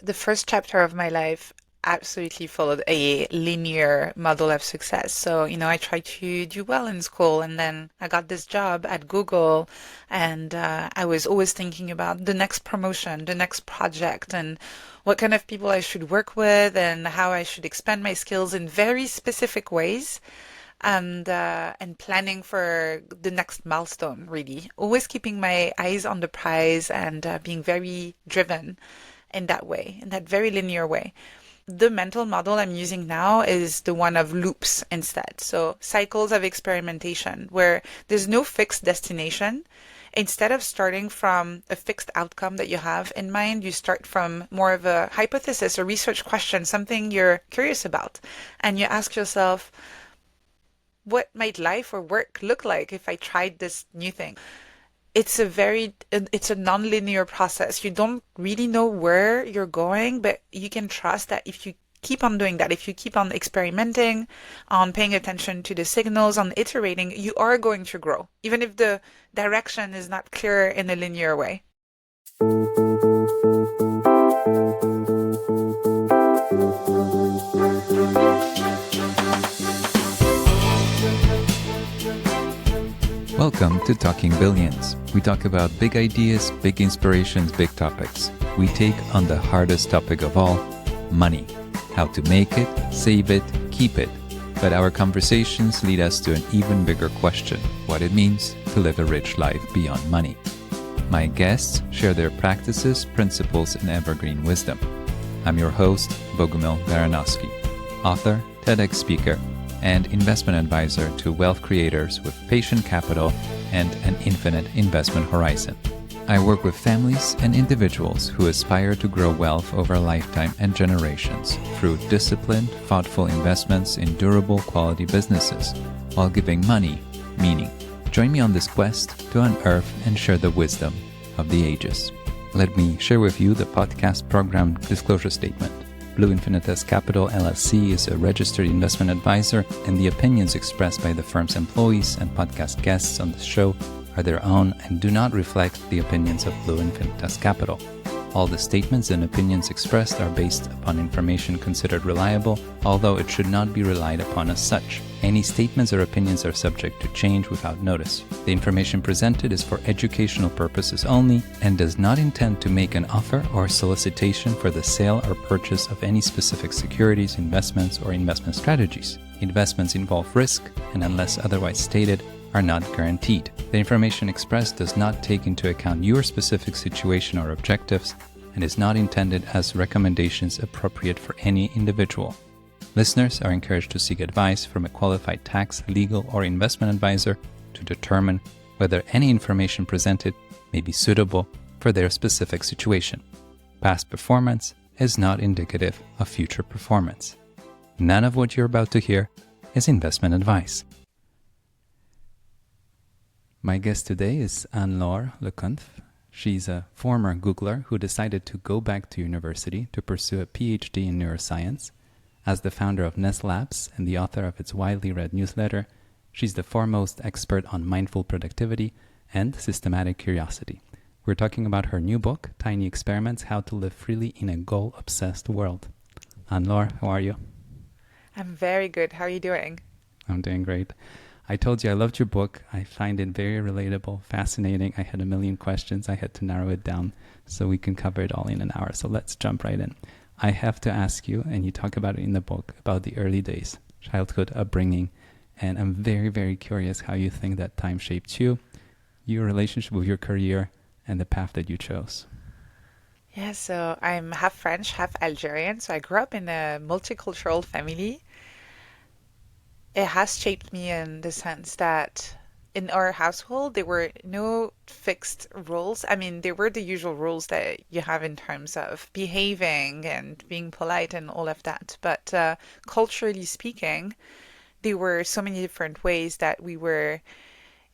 the first chapter of my life absolutely followed a linear model of success. So, I tried to do well in school, and then I got this job at Google, and I was always thinking about the next promotion, the next project, and what kind of people I should work with, and how I should expand my skills in very specific ways. And planning for the next milestone, really. Always keeping my eyes on the prize and being very driven in that way, in that very linear way. The mental model I'm using now is the one of loops instead. So cycles of experimentation where there's no fixed destination. Instead of starting from a fixed outcome that you have in mind, you start from more of a hypothesis, a research question, something you're curious about. And you ask yourself, what might life or work look like if I tried this new thing? It's a non-linear process. You don't really know where you're going, but you can trust that if you keep on doing that, if you keep on experimenting, on paying attention to the signals, on iterating, you are going to grow, even if the direction is not clear in a linear way. Welcome to Talking Billions. We talk about big ideas, big inspirations, big topics. We take on the hardest topic of all, money. How to make it, save it, keep it. But our conversations lead us to an even bigger question, what it means to live a rich life beyond money. My guests share their practices, principles, and evergreen wisdom. I'm your host, Bogumil Baranowski, author, TEDx speaker, and investment advisor to wealth creators with patient capital and an infinite investment horizon. I work with families and individuals who aspire to grow wealth over a lifetime and generations through disciplined, thoughtful investments in durable quality businesses while giving money meaning. Join me on this quest to unearth and share the wisdom of the ages. Let me share with you the podcast program disclosure statement. Blue Infinitas Capital LLC is a registered investment advisor, and the opinions expressed by the firm's employees and podcast guests on the show are their own and do not reflect the opinions of Blue Infinitas Capital. All the statements and opinions expressed are based upon information considered reliable, although it should not be relied upon as such. Any statements or opinions are subject to change without notice. The information presented is for educational purposes only and does not intend to make an offer or solicitation for the sale or purchase of any specific securities, investments, or investment strategies. Investments involve risk and, unless otherwise stated, are not guaranteed. The information expressed does not take into account your specific situation or objectives and is not intended as recommendations appropriate for any individual. Listeners are encouraged to seek advice from a qualified tax, legal, or investment advisor to determine whether any information presented may be suitable for their specific situation. Past performance is not indicative of future performance. None of what you're about to hear is investment advice. My guest today is Anne-Laure Le Cunff. She's a former Googler who decided to go back to university to pursue a PhD in neuroscience. As the founder of Ness Labs and the author of its widely read newsletter, she's the foremost expert on mindful productivity and systematic curiosity. We're talking about her new book, Tiny Experiments: How to Live Freely in a Goal-Obsessed World. Anne-Laure, how are you? I'm very good. How are you doing? I'm doing great. I told you I loved your book. I find it very relatable, fascinating. I had a million questions. I had to narrow it down so we can cover it all in an hour. So let's jump right in. I have to ask you, and you talk about it in the book, about the early days, childhood, upbringing. And I'm very, very curious how you think that time shaped you, your relationship with your career, and the path that you chose. Yeah, so I'm half French, half Algerian. So I grew up in a multicultural family. It has shaped me in the sense that in our household, there were no fixed rules. I mean, there were the usual rules that you have in terms of behaving and being polite and all of that. But culturally speaking, there were so many different ways that we were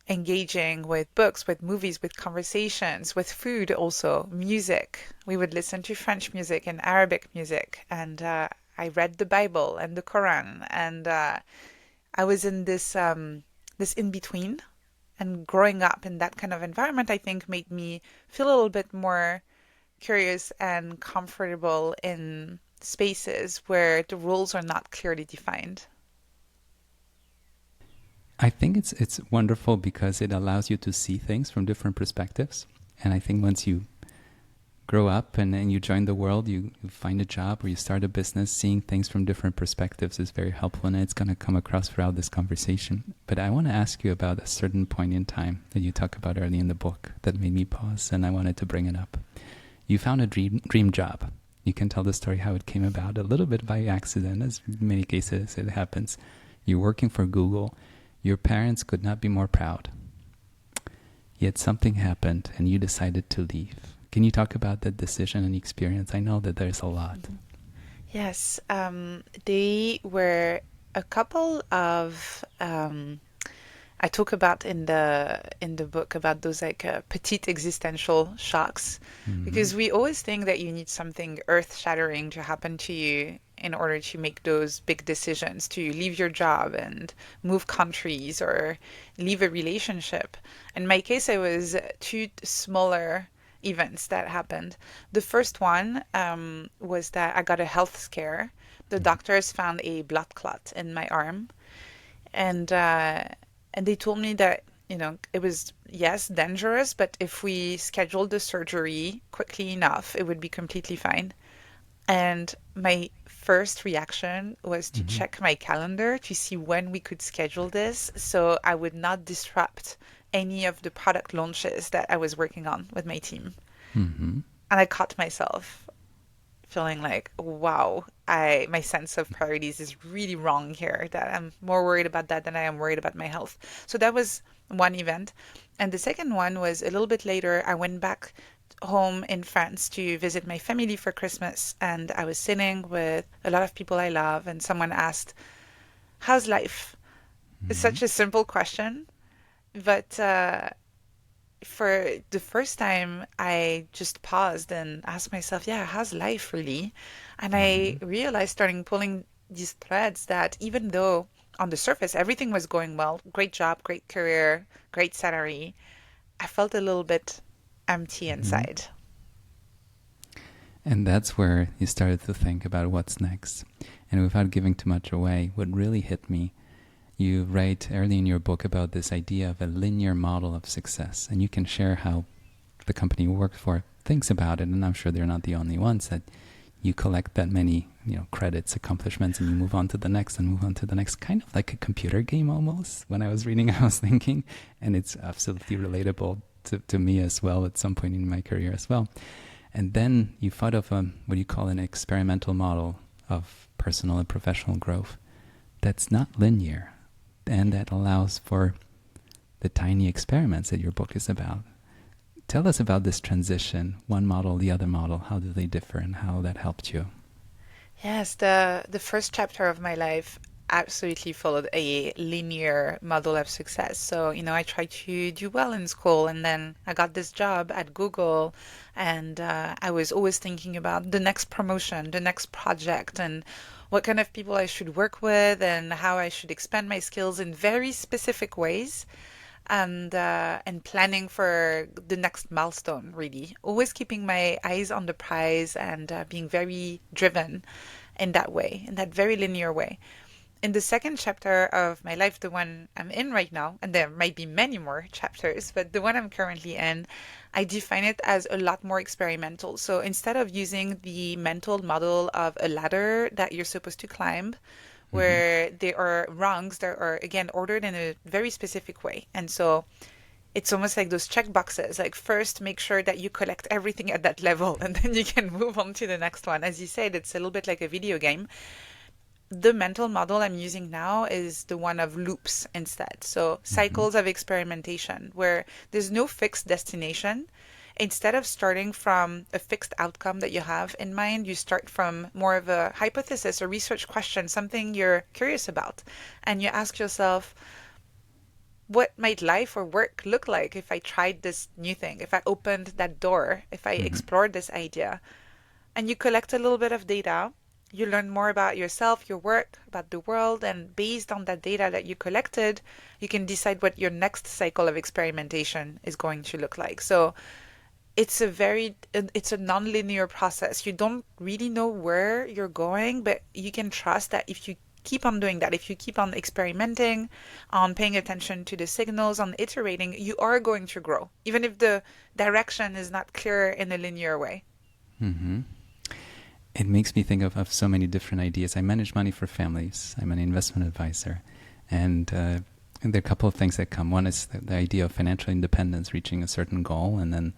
engaging with books, with movies, with conversations, with food also, music. We would listen to French music and Arabic music, and I read the Bible and the Quran, and I was in this in between, and growing up in that kind of environment, I think made me feel a little bit more curious and comfortable in spaces where the rules are not clearly defined. I think it's wonderful because it allows you to see things from different perspectives. And I think once you grow up and then you join the world, you find a job or you start a business, seeing things from different perspectives is very helpful, and it's going to come across throughout this conversation. But I want to ask you about a certain point in time that you talk about early in the book that made me pause, and I wanted to bring it up. You found a dream job. You can tell the story how it came about a little bit by accident, as in many cases it happens. You're working for Google. Your parents could not be more proud. Yet something happened and you decided to leave. Can you talk about that decision and experience? I know that there's a lot. Yes, they were a couple of I talk about in the book about those like petite existential shocks, because we always think that you need something earth-shattering to happen to you in order to make those big decisions to leave your job and move countries or leave a relationship. In my case, it was two smaller events that happened. The first one was that I got a health scare. The doctors found a blood clot in my arm, and they told me that, you know, it was, yes, dangerous, but if we scheduled the surgery quickly enough, it would be completely fine. And my first reaction was to check my calendar to see when we could schedule this so I would not disrupt any of the product launches that I was working on with my team. Mm-hmm. And I caught myself feeling like, wow, my sense of priorities is really wrong here, that I'm more worried about that than I am worried about my health. So that was one event. And the second one was a little bit later. I went back home in France to visit my family for Christmas, and I was sitting with a lot of people I love, and someone asked, "How's life?" It's such a simple question, but for the first time, I just paused and asked myself, yeah, how's life really? And I realized, starting pulling these threads, that even though on the surface everything was going well, great job, great career, great salary, I felt a little bit empty Mm-hmm. inside. And that's where you started to think about what's next. And without giving too much away, what really hit me, you write early in your book about this idea of a linear model of success. And you can share how the company you work for thinks about it. And I'm sure they're not the only ones, that you collect that many, credits, accomplishments, and you move on to the next and move on to the next, kind of like a computer game almost. When I was reading, I was thinking, and it's absolutely relatable to me as well at some point in my career as well. And then you thought of what you call an experimental model of personal and professional growth that's not linear, and that allows for the tiny experiments that your book is about. Tell us about this transition, one model, the other model. How do they differ and how that helped you? Yes, the first chapter of my life absolutely followed a linear model of success. So, I tried to do well in school, and then I got this job at Google, and I was always thinking about the next promotion, the next project, and what kind of people I should work with, and how I should expand my skills in very specific ways, and planning for the next milestone, really. Always keeping my eyes on the prize and being very driven in that way, in that very linear way. In the second chapter of my life, the one I'm in right now, and there might be many more chapters, but the one I'm currently in, I define it as a lot more experimental. So instead of using the mental model of a ladder that you're supposed to climb, Mm-hmm. where there are rungs that are, again, ordered in a very specific way. And so it's almost like those check boxes. Like, first, make sure that you collect everything at that level, and then you can move on to the next one. As you said, it's a little bit like a video game. The mental model I'm using now is the one of loops instead. So Mm-hmm. cycles of experimentation where there's no fixed destination. Instead of starting from a fixed outcome that you have in mind, you start from more of a hypothesis or research question, something you're curious about. And you ask yourself, what might life or work look like if I tried this new thing, if I opened that door, if I Mm-hmm. explored this idea? And you collect a little bit of data. You learn more about yourself, your work, about the world, and based on that data that you collected, you can decide what your next cycle of experimentation is going to look like. So it's a non-linear process. You don't really know where you're going, but you can trust that if you keep on doing that, if you keep on experimenting, on paying attention to the signals, on iterating, you are going to grow, even if the direction is not clear in a linear way. Hmm. It makes me think of so many different ideas. I manage money for families. I'm an investment advisor. And there are a couple of things that come. One is the idea of financial independence, reaching a certain goal and then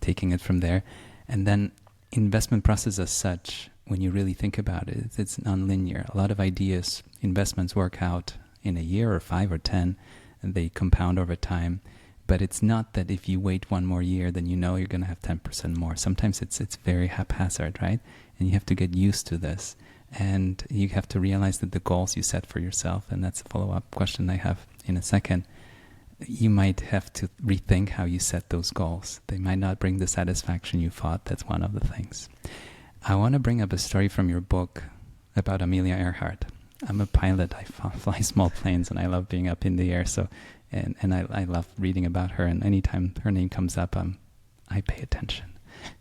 taking it from there. And then investment process as such, when you really think about it, it's non-linear. A lot of ideas, investments work out in a year or 5 or 10, and they compound over time. But it's not that if you wait one more year, then you know you're going to have 10% more. Sometimes it's very haphazard, right? And you have to get used to this. And you have to realize that the goals you set for yourself, and that's a follow-up question I have in a second, you might have to rethink how you set those goals. They might not bring the satisfaction you thought. That's one of the things. I want to bring up a story from your book about Amelia Earhart. I'm a pilot. I fly small planes, and I love being up in the air. So, and I love reading about her. And anytime her name comes up, I pay attention.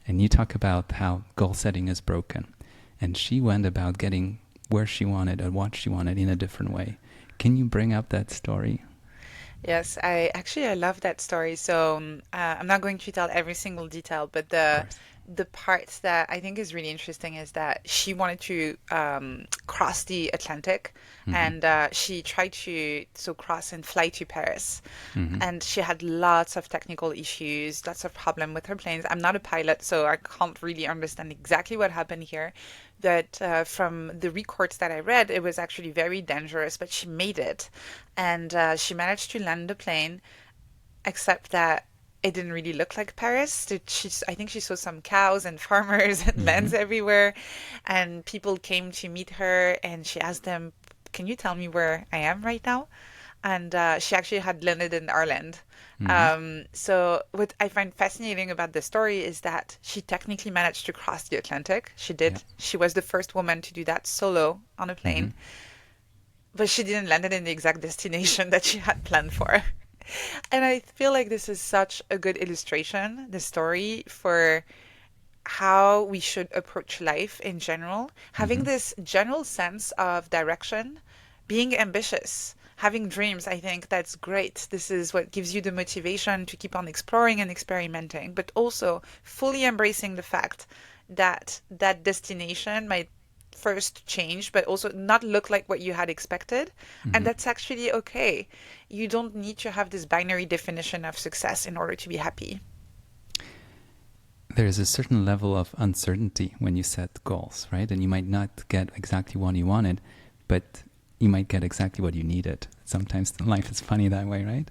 And you talk about how goal setting is broken. And she went about getting where she wanted and what she wanted in a different way. Can you bring up that story? Yes, I love that story. So I'm not going to tell every single detail, but Of the course. the part that I think is really interesting is that she wanted to cross the Atlantic, Hmm. and she tried to cross and fly to Paris, Hmm. and she had lots of technical issues, lots of problem with her planes. I'm not a pilot, so I can't really understand exactly what happened here. But from the records that I read, it was actually very dangerous, but she made it, and she managed to land the plane, except that it didn't really look like Paris. I think she saw some cows and farmers and lands Hmm. everywhere, and people came to meet her, and she asked them, "Can you tell me where I am right now?" And she actually had landed in Ireland. Hmm. So what I find fascinating about the story is that she technically managed to cross the Atlantic. She Yeah. did. She was the first woman to do that solo on a Hmm. plane, but she didn't land it in the exact destination that she had planned for. And I feel like this is such a good illustration, the story, for how we should approach life in general, having Hmm. this general sense of direction, being ambitious, having dreams. I think that's great. This is what gives you the motivation to keep on exploring and experimenting, but also fully embracing the fact that that destination might first change, but also not look like what you had expected. And Hmm. that's actually okay. You don't need to have this binary definition of success in order to be happy. There's a certain level of uncertainty when you set goals, right? And you might not get exactly what you wanted, but you might get exactly what you needed. Sometimes life is funny that way, right?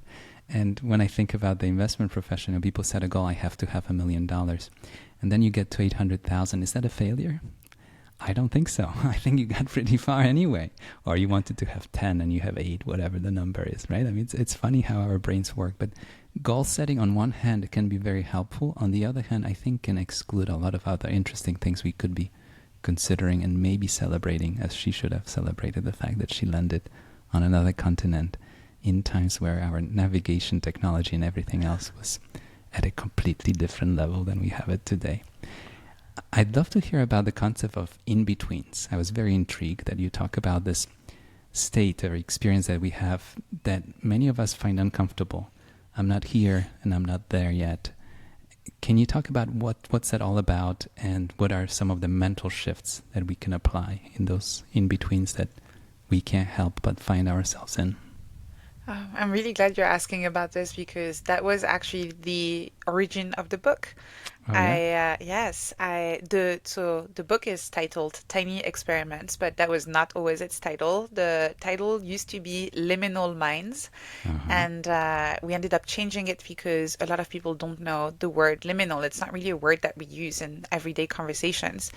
And when I think about the investment profession, and people set a goal, I have to have $1 million, and then you get to 800,000. Is that a failure? I don't think so. I think you got pretty far anyway. Or you wanted to have 10 and you have 8, whatever the number is, right? I mean, it's funny how our brains work. But goal setting, on one hand, can be very helpful. On the other hand, I think can exclude a lot of other interesting things we could be considering and maybe celebrating, as she should have celebrated the fact that she landed on another continent in times where our navigation technology and everything else was at a completely different level than we have it today. I'd love to hear about the concept of in-betweens. I was very intrigued that you talk about this state or experience that we have that many of us find uncomfortable. I'm not here and I'm not there yet. Can you talk about what's that all about, and what are some of the mental shifts that we can apply in those in-betweens that we can't help but find ourselves in? I'm really glad you're asking about this because that was actually the origin of the book. Oh yeah? Yes, the book is titled Tiny Experiments, but that was not always its title. The title used to be Liminal Minds, Uh-huh. and we ended up changing it because a lot of people don't know the word liminal. It's not really a word that we use in everyday conversations.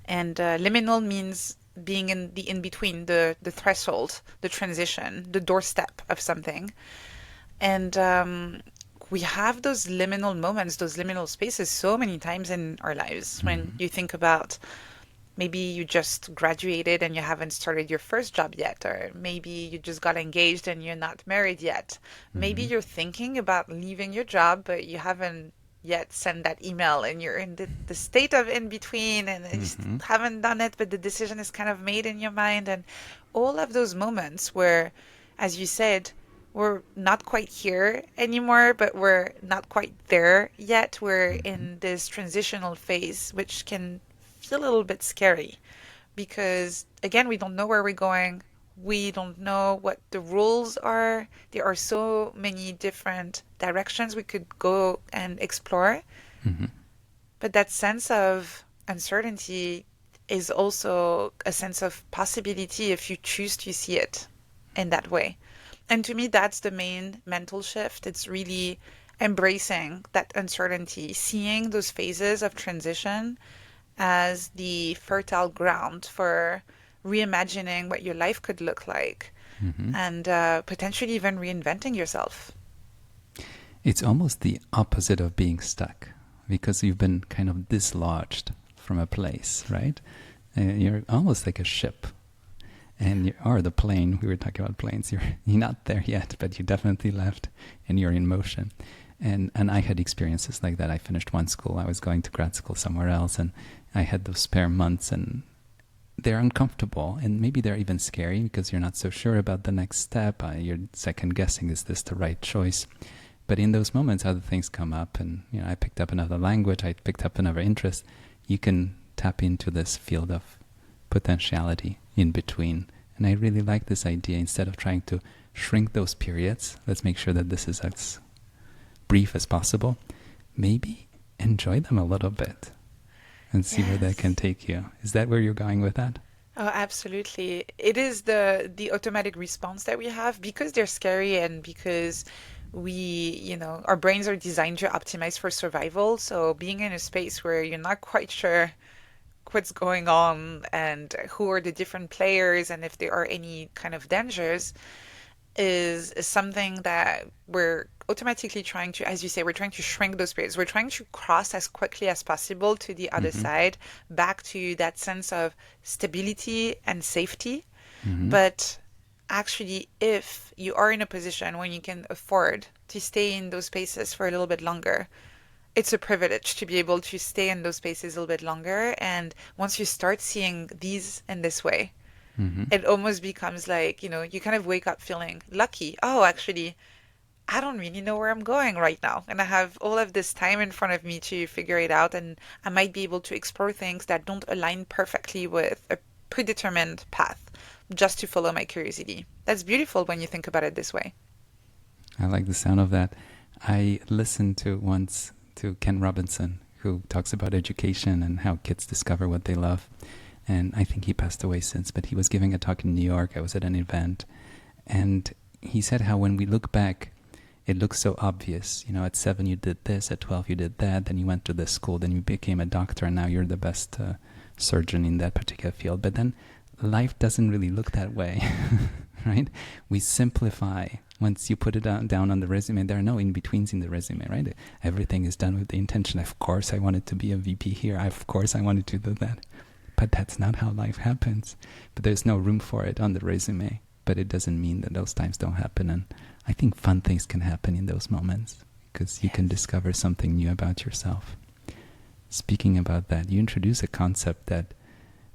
And liminal means being in the in between, the threshold, the transition, the doorstep of something. And we have those liminal moments, those liminal spaces so many times in our lives. When Mhm. you think about maybe you just graduated and you haven't started your first job yet, or maybe you just got engaged and you're not married yet. Maybe Mhm. you're thinking about leaving your job, but you haven't yet send that email, and you're in the state of in between, and you just Mm-hmm. haven't done it, but the decision is kind of made in your mind. And all of those moments where, as you said, we're not quite here anymore, but we're not quite there yet. We're Mm-hmm. in this transitional phase, which can feel a little bit scary because, again, we don't know where we're going. We don't know what the rules are. There are so many different directions we could go and explore. Mm-hmm. But that sense of uncertainty is also a sense of possibility if you choose to see it in that way. And to me, that's the main mental shift. It's really embracing that uncertainty, seeing those phases of transition as the fertile ground for reimagining what your life could look like Mm-hmm. and potentially even reinventing yourself. It's almost the opposite of being stuck because you've been kind of dislodged from a place, right? And you're almost like a ship. And you are the plane. We were talking about planes. You're not there yet, but you definitely left and you're in motion. And I had experiences like that. I finished one school. I was going to grad school somewhere else, and I had those spare months, and they're uncomfortable, and maybe they're even scary because you're not so sure about the next step. You're second guessing, is this the right choice? But in those moments, other things come up, and I picked up another language, I picked up another interest. You can tap into this field of potentiality in between. And I really like this idea. Instead of trying to shrink those periods, let's make sure that this is as brief as possible. Maybe enjoy them a little bit and see where that can Yes. take you. Is that where you're going with that? Oh, absolutely. It is the automatic response that we have because they're scary and because we, our brains are designed to optimize for survival. So being in a space where you're not quite sure what's going on and who are the different players and if there are any kind of dangers is something that we're automatically trying to, as you say, we're trying to shrink those periods. We're trying to cross as quickly as possible to the other Mm-hmm. side, back to that sense of stability and safety. Mm-hmm. But actually, if you are in a position when you can afford to stay in those spaces for a little bit longer, it's a privilege to be able to stay in those spaces a little bit longer. And once you start seeing these in this way, Mm-hmm. it almost becomes like, you kind of wake up feeling lucky. Oh, actually, I don't really know where I'm going right now. And I have all of this time in front of me to figure it out. And I might be able to explore things that don't align perfectly with a predetermined path just to follow my curiosity. That's beautiful when you think about it this way. I like the sound of that. I listened to once to Ken Robinson, who talks about education and how kids discover what they love. And I think he passed away since, but he was giving a talk in New York. I was at an event, and he said how when we look back, it looks so obvious. At 7 you did this, at 12 you did that, then you went to this school, then you became a doctor, and now you're the best surgeon in that particular field. But then life doesn't really look that way, right? We simplify. Once you put it down on the resume, there are no in-betweens in the resume, right? Everything is done with the intention. Of course I wanted to be a VP here. Of course I wanted to do that. But that's not how life happens. But there's no room for it on the resume. But it doesn't mean that those times don't happen. And I think fun things can happen in those moments because you can Yes. discover something new about yourself. Speaking about that, you introduce a concept that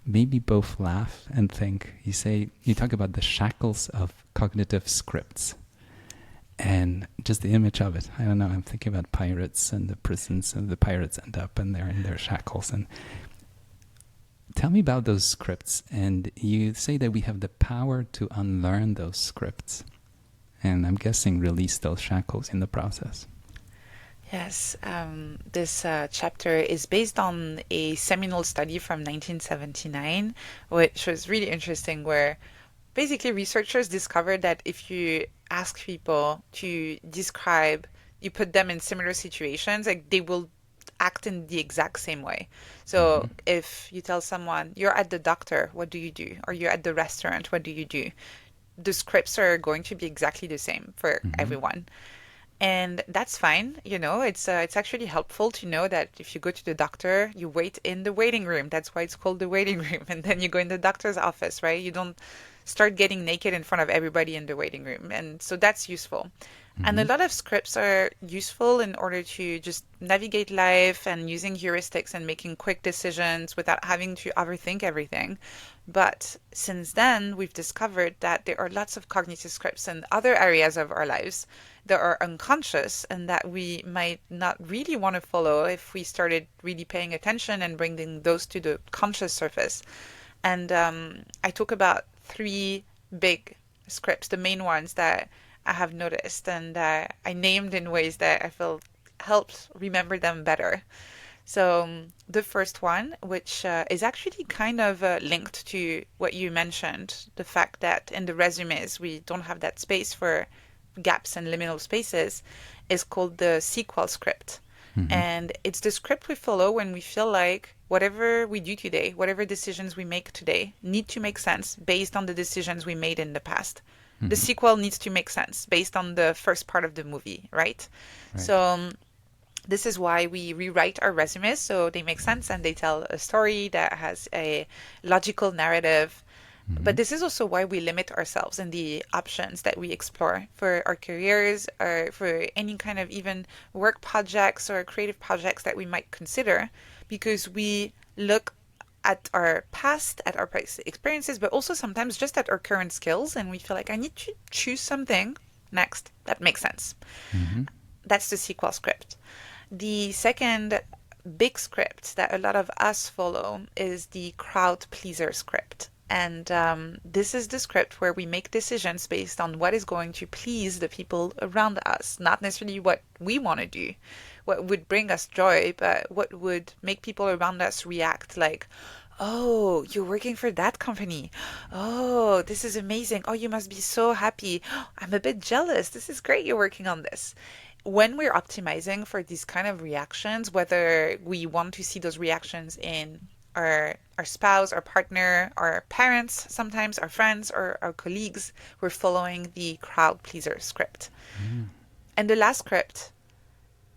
maybe both laugh and think. You talk about the shackles of cognitive scripts. And just the image of it, I don't know, I'm thinking about pirates and the prisons, and the pirates end up and they're in their shackles. And tell me about those scripts. And you say that we have the power to unlearn those scripts. And I'm guessing release those shackles in the process. Yes, this chapter is based on a seminal study from 1979, which was really interesting, where basically researchers discovered that if you ask people to describe, you put them in similar situations, like they will act in the exact same way. Mm-hmm. So if you tell someone, you're at the doctor, what do you do? Or you're at the restaurant, what do you do? The scripts are going to be exactly the same for Mm-hmm. everyone. And that's fine, it's actually helpful to know that if you go to the doctor, you wait in the waiting room. That's why it's called the waiting room. And then you go in the doctor's office, right? You don't start getting naked in front of everybody in the waiting room. And so that's useful. And a Mm-hmm. lot of scripts are useful in order to just navigate life and using heuristics and making quick decisions without having to overthink everything. But since then, we've discovered that there are lots of cognitive scripts in other areas of our lives that are unconscious and that we might not really want to follow if we started really paying attention and bringing those to the conscious surface. And I talk about three big scripts, the main ones that I have noticed and I named in ways that I feel helped remember them better. So the first one, which is actually kind of linked to what you mentioned, the fact that in the resumes we don't have that space for gaps and liminal spaces, is called the sequel script. Mm-hmm. And it's the script we follow when we feel like whatever we do today, whatever decisions we make today, need to make sense based on the decisions we made in the past. The Mm-hmm. sequel needs to make sense based on the first part of the movie, right? Right. So this is why we rewrite our resumes so they make sense and they tell a story that has a logical narrative. Mm-hmm. But this is also why we limit ourselves in the options that we explore for our careers or for any kind of even work projects or creative projects that we might consider, because we look at our past, at our past experiences, but also sometimes just at our current skills, and we feel like I need to choose something next that makes sense. Mm-hmm. That's the sequel script. The second big script that a lot of us follow is the crowd pleaser script. And this is the script where we make decisions based on what is going to please the people around us, not necessarily what we want to do, what would bring us joy, but what would make people around us react like, oh, you're working for that company. Oh, this is amazing. Oh, you must be so happy. I'm a bit jealous. This is great you're working on this. When we're optimizing for these kind of reactions, whether we want to see those reactions in our spouse, our partner, our parents, sometimes our friends or our colleagues, we're following the crowd pleaser script. Mm-hmm. And the last script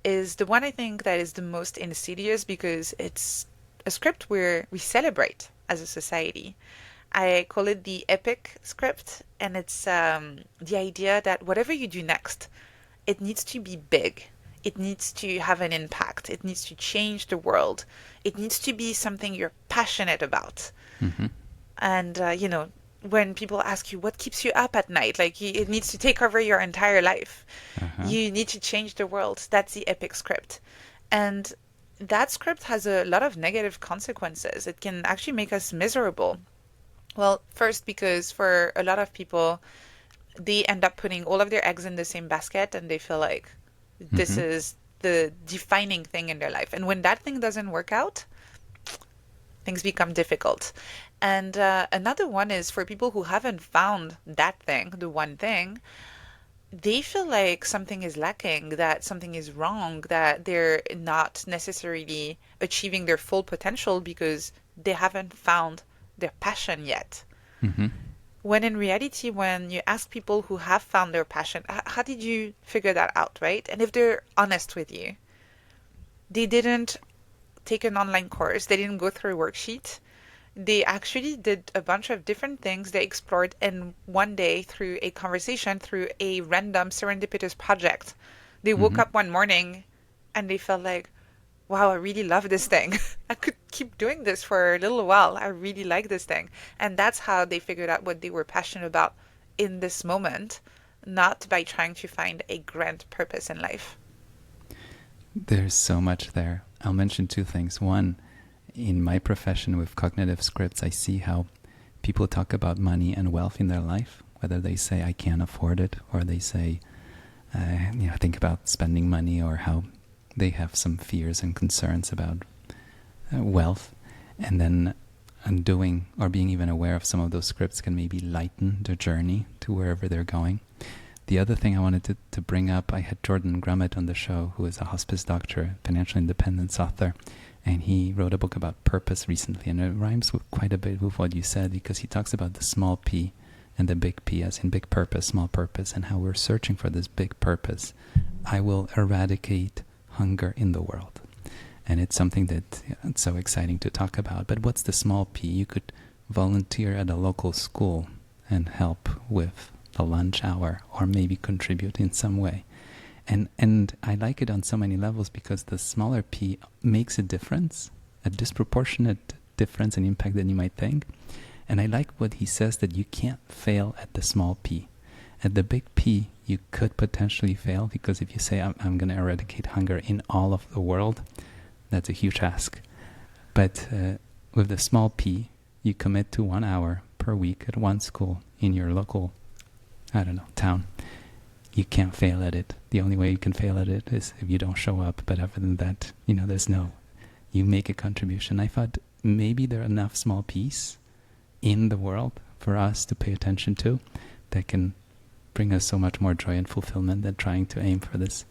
is the one I think that is the most insidious because it's a script where we celebrate as a society. I call it the epic script, and it's the idea that whatever you do next, it needs to be big. It needs to have an impact. It needs to change the world. It needs to be something you're passionate about. Mm-hmm. And, when people ask you what keeps you up at night, like it needs to take over your entire life. Uh-huh. You need to change the world. That's the epic script. And that script has a lot of negative consequences. It can actually make us miserable. Well, first, because for a lot of people, they end up putting all of their eggs in the same basket and they feel like this Mm-hmm. is the defining thing in their life. And when that thing doesn't work out, things become difficult. And another one is for people who haven't found that thing, the one thing, they feel like something is lacking, that something is wrong, that they're not necessarily achieving their full potential because they haven't found their passion yet. Mm-hmm. When in reality, when you ask people who have found their passion, how did you figure that out, right? And if they're honest with you, they didn't take an online course, they didn't go through a worksheet. They actually did a bunch of different things they explored in one day through a conversation, through a random serendipitous project. They woke Mm-hmm. up one morning and they felt like, wow, I really love this thing. I could keep doing this for a little while. I really like this thing. And that's how they figured out what they were passionate about in this moment, not by trying to find a grand purpose in life. There's so much there. I'll mention two things. One, in my profession with cognitive scripts, I see how people talk about money and wealth in their life, whether they say, I can't afford it, or they say, think about spending money, or how they have some fears and concerns about wealth. And then undoing or being even aware of some of those scripts can maybe lighten the journey to wherever they're going. The other thing I wanted to bring up, I had Jordan Grummett on the show, who is a hospice doctor, financial independence author, and he wrote a book about purpose recently, and it rhymes with quite a bit with what you said, because he talks about the small p and the big P, as in big purpose, small purpose, and how we're searching for this big purpose. I will eradicate hunger in the world. And it's something that it's so exciting to talk about. But what's the small p? You could volunteer at a local school and help with the lunch hour, or maybe contribute in some way. And I like it on so many levels because the smaller p makes a difference, a disproportionate difference and impact than you might think. And I like what he says, that you can't fail at the small p. At the big P, you could potentially fail, because if you say, I'm going to eradicate hunger in all of the world, that's a huge ask. But with the small p, you commit to 1 hour per week at one school in your local, I don't know, town. You can't fail at it. The only way you can fail at it is if you don't show up. But other than that, you make a contribution. I thought maybe there are enough small p's in the world for us to pay attention to that can bring us so much more joy and fulfillment than trying to aim for this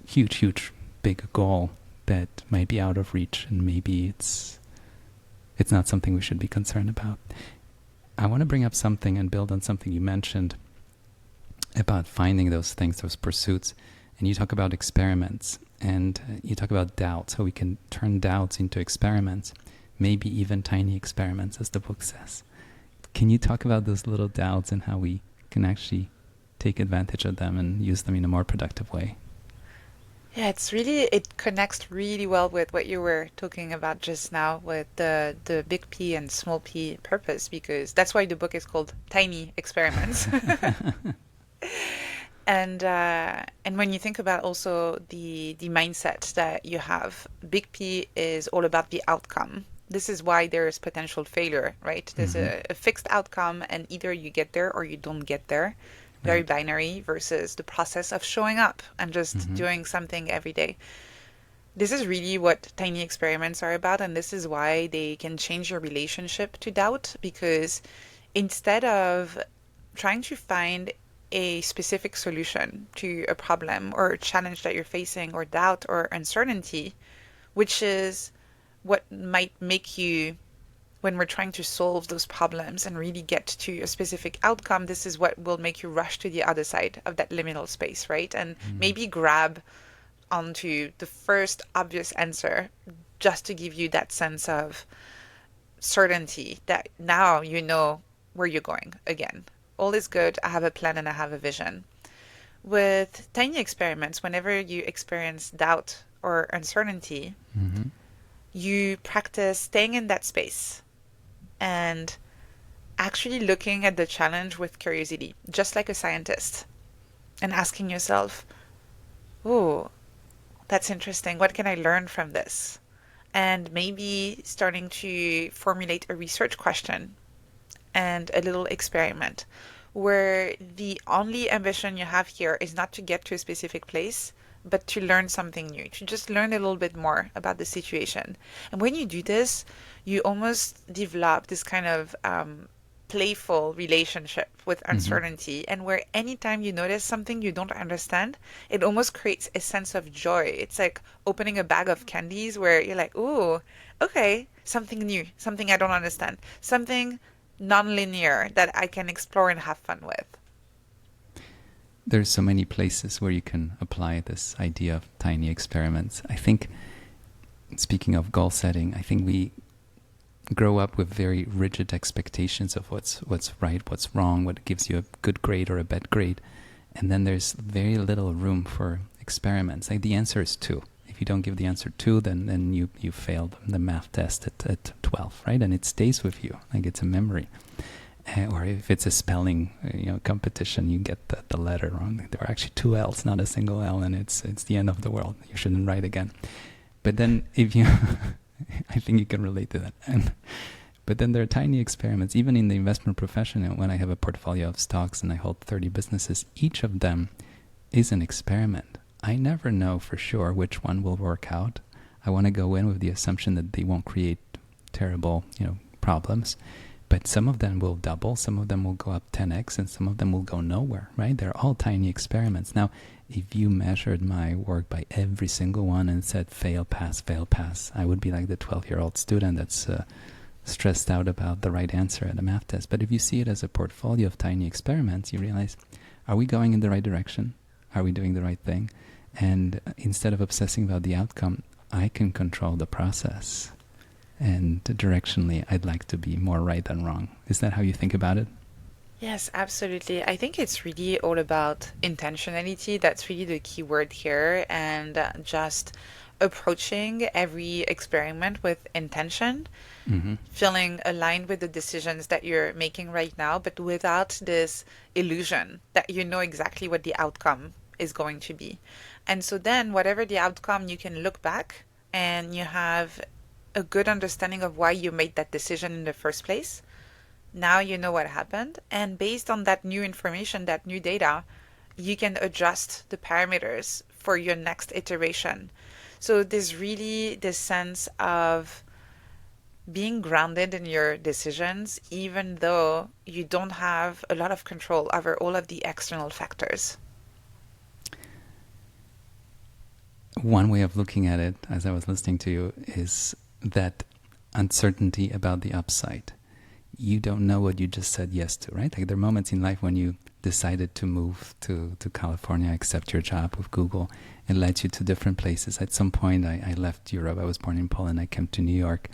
huge, big goal that might be out of reach, and maybe it's not something we should be concerned about. I want to bring up something and build on something you mentioned about finding those things, those pursuits. And you talk about experiments, and you talk about doubts, how we can turn doubts into experiments, maybe even tiny experiments, as the book says. Can you talk about those little doubts and how we can actually take advantage of them and use them in a more productive way? Yeah, it connects really well with what you were talking about just now with the big P and small p purpose, because that's why the book is called Tiny Experiments. And when you think about also the mindset that you have, big P is all about the outcome. This is why there is potential failure, right? There's a fixed outcome, and either you get there or you don't get there. Very Right. binary, versus the process of showing up and just doing something every day. This is really what tiny experiments are about, and this is why they can change your relationship to doubt, because instead of trying to find a specific solution to a problem or a challenge that you're facing, or doubt or uncertainty, which is what might make you, when we're trying to solve those problems and really get to a specific outcome, this is what will make you rush to the other side of that liminal space, right? And maybe grab onto the first obvious answer just to give you that sense of certainty that now you know where you're going again. All is good. I have a plan and I have a vision. With tiny experiments, whenever you experience doubt or uncertainty, you practice staying in that space and actually looking at the challenge with curiosity, just like a scientist, and asking yourself, oh, that's interesting. What can I learn from this? And maybe starting to formulate a research question and a little experiment where the only ambition you have here is not to get to a specific place, but to learn something new, to just learn a little bit more about the situation. And when you do this, you almost develop this kind of playful relationship with uncertainty, and where anytime you notice something you don't understand, it almost creates a sense of joy. It's like opening a bag of candies where you're like, ooh, okay, something new, something I don't understand, something non-linear that I can explore and have fun with. There's so many places where you can apply this idea of tiny experiments. I think, speaking of goal setting, I think we grow up with very rigid expectations of what's right, what's wrong, what gives you a good grade or a bad grade. And then there's very little room for experiments. Like the answer is 2. If you don't give the answer 2, then you failed the math test at 12, right? And it stays with you, like it's a memory. Or if it's a spelling competition, you get the letter wrong. There are actually 2 L's, not a single L, and it's the end of the world. You shouldn't write again. But then if you, I think you can relate to that. But then there are tiny experiments, even in the investment profession. When I have a portfolio of stocks and I hold 30 businesses, each of them is an experiment. I never know for sure which one will work out. I want to go in with the assumption that they won't create terrible, problems. But some of them will double, some of them will go up 10x, and some of them will go nowhere, right? They're all tiny experiments. Now, if you measured my work by every single one and said fail, pass, I would be like the 12-year-old student that's stressed out about the right answer at a math test. But if you see it as a portfolio of tiny experiments, you realize, are we going in the right direction? Are we doing the right thing? And instead of obsessing about the outcome, I can control the process. And directionally, I'd like to be more right than wrong. Is that how you think about it? Yes, absolutely. I think it's really all about intentionality. That's really the key word here, and just approaching every experiment with intention, Hmm. feeling aligned with the decisions that you're making right now, but without this illusion that you know exactly what the outcome is going to be. And so then, whatever the outcome, you can look back and you have a good understanding of why you made that decision in the first place. Now you know what happened, and based on that new information, that new data, you can adjust the parameters for your next iteration. So there's really this sense of being grounded in your decisions, even though you don't have a lot of control over all of the external factors. One way of looking at it, as I was listening to you, is that uncertainty about the upside. You don't know what you just said yes to, right? Like there are moments in life when you decided to move to California, accept your job with Google. It led you to different places. At some point, I left Europe. I was born in Poland. I came to New York.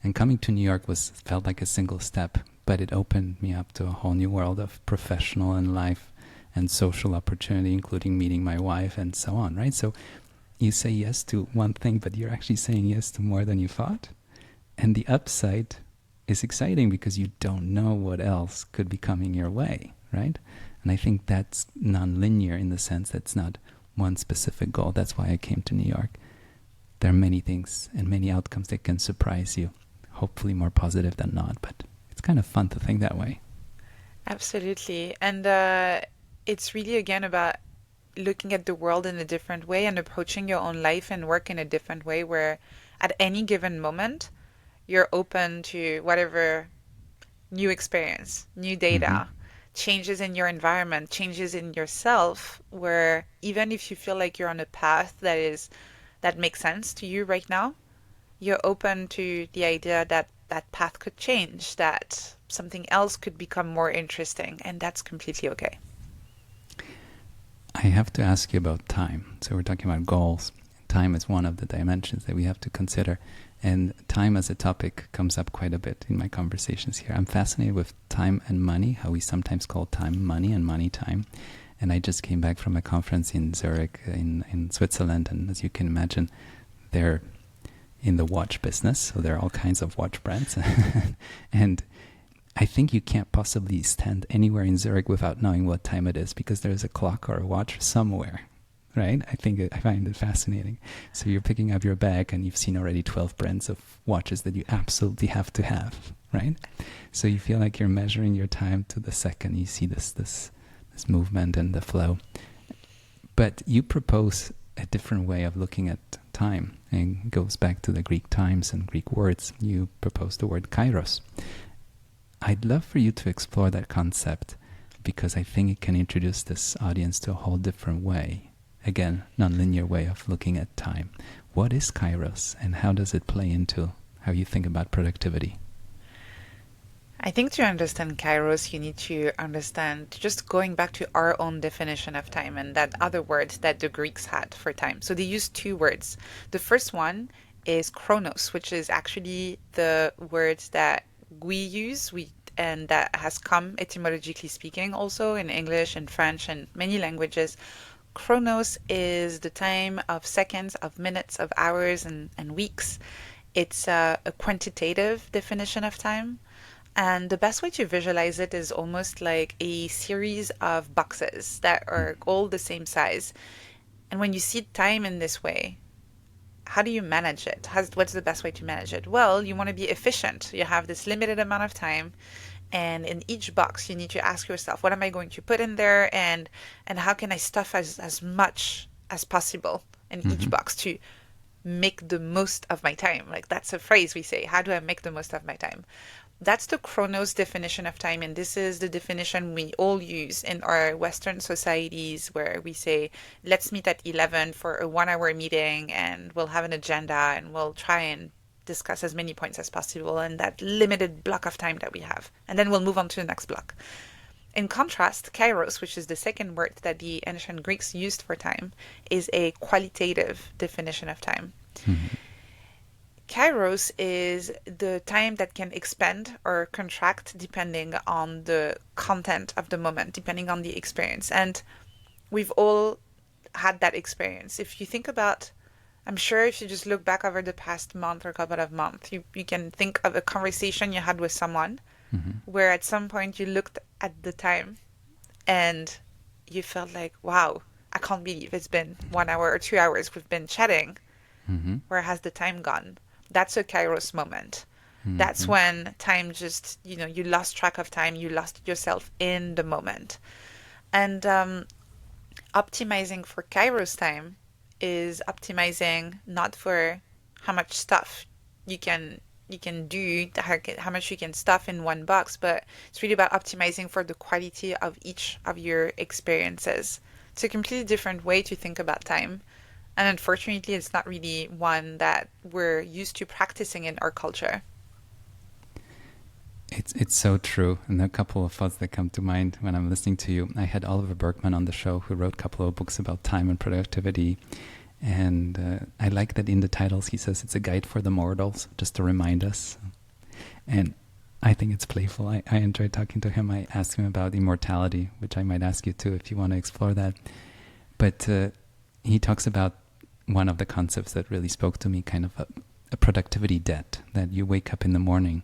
And coming to New York felt like a single step, but it opened me up to a whole new world of professional and life and social opportunity, including meeting my wife and so on, right? So you say yes to one thing, but you're actually saying yes to more than you thought. And the upside is exciting because you don't know what else could be coming your way, right? And I think that's non-linear in the sense that it's not one specific goal. That's why I came to New York. There are many things and many outcomes that can surprise you, hopefully more positive than not, but it's kind of fun to think that way. Absolutely. And it's really, again, about looking at the world in a different way and approaching your own life and work in a different way, where at any given moment, you're open to whatever new experience, new Mm-hmm. data, changes in your environment, changes in yourself, where even if you feel like you're on a path that makes sense to you right now, you're open to the idea that that path could change, that something else could become more interesting, and that's completely okay. I have to ask you about time. So we're talking about goals. Time is one of the dimensions that we have to consider. And time as a topic comes up quite a bit in my conversations here. I'm fascinated with time and money, how we sometimes call time money and money time. And I just came back from a conference in Zurich in Switzerland. And as you can imagine, they're in the watch business. So there are all kinds of watch brands. And I think you can't possibly stand anywhere in Zurich without knowing what time it is because there's a clock or a watch somewhere, right? I find it fascinating. So you're picking up your bag and you've seen already 12 brands of watches that you absolutely have to have, right? So you feel like you're measuring your time to the second. You see this movement and the flow. But you propose a different way of looking at time, and it goes back to the Greek times and Greek words. You propose the word kairos. I'd love for you to explore that concept because I think it can introduce this audience to a whole different way. Again, nonlinear way of looking at time. What is Kairos and how does it play into how you think about productivity? I think to understand Kairos, you need to understand, just going back to our own definition of time and that other word that the Greeks had for time. So they used two words. The first one is chronos, which is actually the word that we use, and that has come etymologically speaking also in English and French and many languages. Chronos is the time of seconds, of minutes, of hours, and weeks. It's a quantitative definition of time. And the best way to visualize it is almost like a series of boxes that are all the same size. And when you see time in this way, how do you manage it? What's the best way to manage it? Well, you want to be efficient. You have this limited amount of time, and in each box, you need to ask yourself, what am I going to put in there, and how can I stuff as much as possible in each Mm-hmm. box to make the most of my time? Like that's a phrase we say. How do I make the most of my time? That's the Chronos definition of time, and this is the definition we all use in our Western societies where we say, let's meet at 11 for a 1 hour meeting and we'll have an agenda and we'll try and discuss as many points as possible in that limited block of time that we have. And then we'll move on to the next block. In contrast, kairos, which is the second word that the ancient Greeks used for time, is a qualitative definition of time. Mm-hmm. Kairos is the time that can expand or contract depending on the content of the moment, depending on the experience. And we've all had that experience. If you think about, I'm sure if you just look back over the past month or couple of months, you can think of a conversation you had with someone Mm-hmm. where at some point you looked at the time and you felt like, wow, I can't believe it's been 1 hour or 2 hours we've been chatting. Mm-hmm. Where has the time gone? That's a Kairos moment. That's Mm-hmm. when time just, you lost track of time, you lost yourself in the moment. And optimizing for Kairos time is optimizing not for how much stuff you can do, how much you can stuff in one box, but it's really about optimizing for the quality of each of your experiences. It's a completely different way to think about time. And unfortunately, it's not really one that we're used to practicing in our culture. It's so true. And a couple of thoughts that come to mind when I'm listening to you. I had Oliver Berkman on the show, who wrote a couple of books about time and productivity. And I like that in the titles he says it's a guide for the mortals, just to remind us. And I think it's playful. I enjoyed talking to him. I asked him about immortality, which I might ask you too if you want to explore that. But he talks about one of the concepts that really spoke to me, kind of a productivity debt, that you wake up in the morning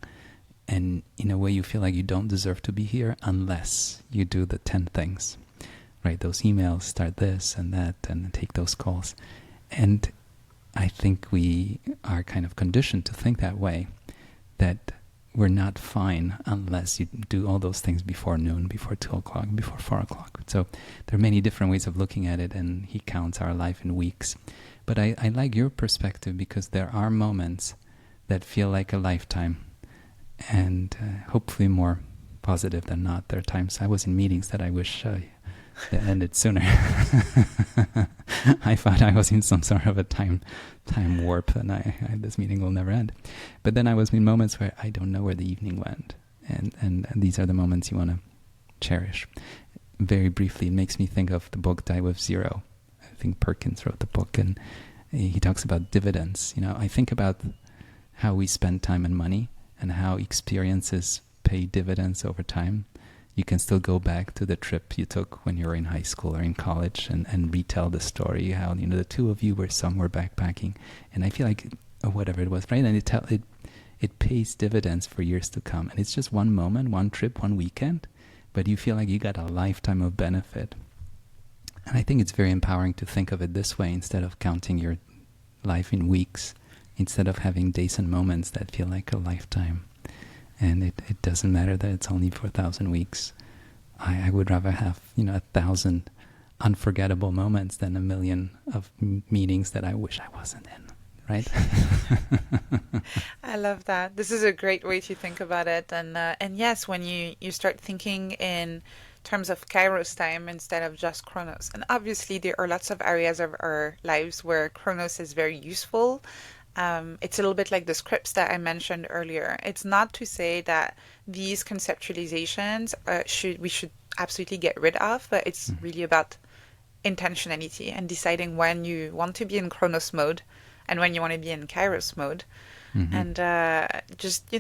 and in a way you feel like you don't deserve to be here unless you do the 10 things. Write those emails, start this and that, and take those calls. And I think we are kind of conditioned to think that way, that we're not fine unless you do all those things before noon, before 2 o'clock, before 4 o'clock. So there are many different ways of looking at it, and he counts our life in weeks. But I like your perspective, because there are moments that feel like a lifetime, and hopefully more positive than not. There are times I was in meetings that I wish that ended sooner. I thought I was in some sort of a time warp, and this meeting will never end. But then I was in moments where I don't know where the evening went, and these are the moments you want to cherish. Very briefly, it makes me think of the book Die With Zero. I think Perkins wrote the book, and he talks about dividends. I think about how we spend time and money, and how experiences pay dividends over time. You can still go back to the trip you took when you were in high school or in college and retell the story, how the two of you were somewhere backpacking, and I feel like whatever it was, right? And it pays dividends for years to come. And it's just one moment, one trip, one weekend, but you feel like you got a lifetime of benefit. And I think it's very empowering to think of it this way, instead of counting your life in weeks, instead of having days and moments that feel like a lifetime. And it doesn't matter that it's only for 1,000 weeks. I would rather have 1,000 unforgettable moments than a million of meetings that I wish I wasn't in, right? I love that. This is a great way to think about it. And yes, when you start thinking in terms of Kairos time instead of just Chronos. And obviously there are lots of areas of our lives where Chronos is very useful. It's a little bit like the scripts that I mentioned earlier. It's not to say that these conceptualizations we should absolutely get rid of, but it's really about intentionality and deciding when you want to be in Chronos mode and when you want to be in Kairos mode. Mm-hmm. And just,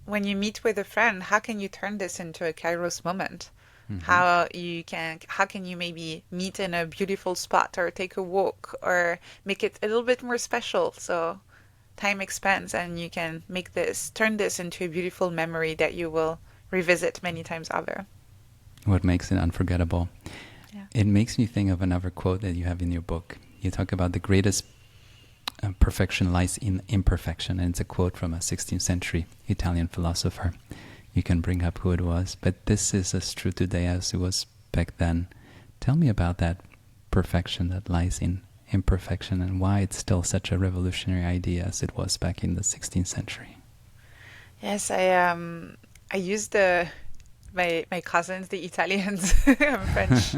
when you meet with a friend, how can you turn this into a Kairos moment? Mm-hmm. How can you maybe meet in a beautiful spot or take a walk or make it a little bit more special? So time expands and you can turn this into a beautiful memory that you will revisit many times over. What makes it unforgettable? Yeah. It makes me think of another quote that you have in your book. You talk about the greatest perfection lies in imperfection, and it's a quote from a 16th century Italian philosopher. You can bring up who it was, but this is as true today as it was back then. Tell me about that perfection that lies in imperfection, and why it's still such a revolutionary idea as it was back in the 16th century. Yes, I used my cousins, the Italians, I'm French,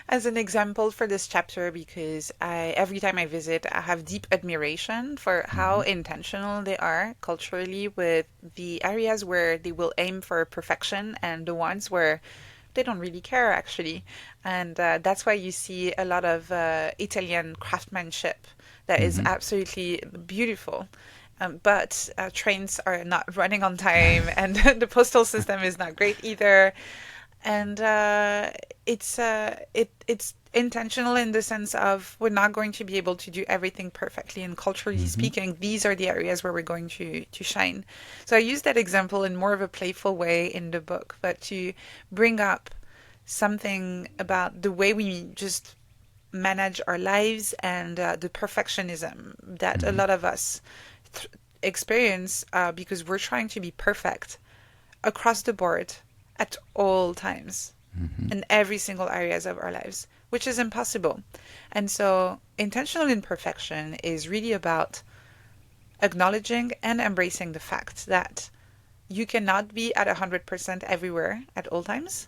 as an example for this chapter because every time I visit, I have deep admiration for how intentional they are culturally with the areas where they will aim for perfection and the ones where they don't really care actually. And that's why you see a lot of Italian craftsmanship that is absolutely beautiful. But trains are not running on time, and the postal system is not great either. And it's intentional in the sense of we're not going to be able to do everything perfectly. And culturally Mm-hmm. speaking, these are the areas where we're going to shine. So I use that example in more of a playful way in the book, but to bring up something about the way we just manage our lives and the perfectionism that a Mm-hmm. lot of us th experience because we're trying to be perfect across the board at all times Mm-hmm. in every single areas of our lives, which is impossible. And so intentional imperfection is really about acknowledging and embracing the fact that you cannot be at 100% everywhere at all times.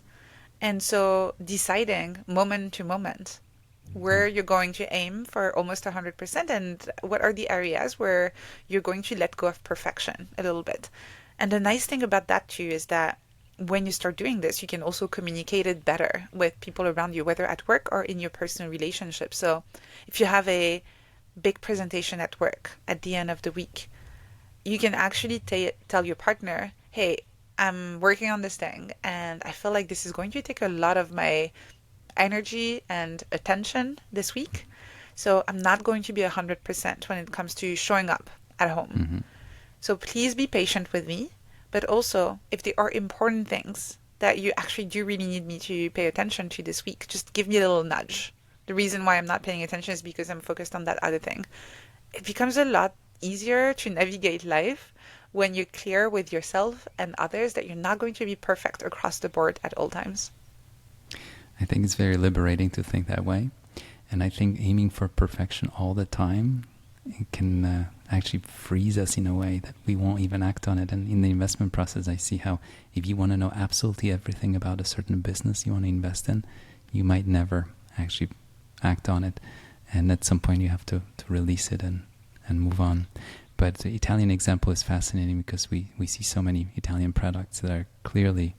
And so deciding moment to moment Yeah. where you're going to aim for almost 100% and what are the areas where you're going to let go of perfection a little bit. And the nice thing about that too is that when you start doing this, you can also communicate it better with people around you, whether at work or in your personal relationship. So if you have a big presentation at work at the end of the week, you can actually tell your partner, hey, I'm working on this thing and I feel like this is going to take a lot of my energy and attention this week. So I'm not going to be 100% when it comes to showing up at home. Mm-hmm. So please be patient with me. But also, if there are important things that you actually do really need me to pay attention to this week, just give me a little nudge. The reason why I'm not paying attention is because I'm focused on that other thing. It becomes a lot easier to navigate life when you're clear with yourself and others that you're not going to be perfect across the board at all times. I think it's very liberating to think that way. And I think aiming for perfection all the time, it can actually freeze us in a way that we won't even act on it. And in the investment process, I see how if you want to know absolutely everything about a certain business you want to invest in, you might never actually act on it. And at some point you have to release it and move on. But the Italian example is fascinating because we see so many Italian products that are clearly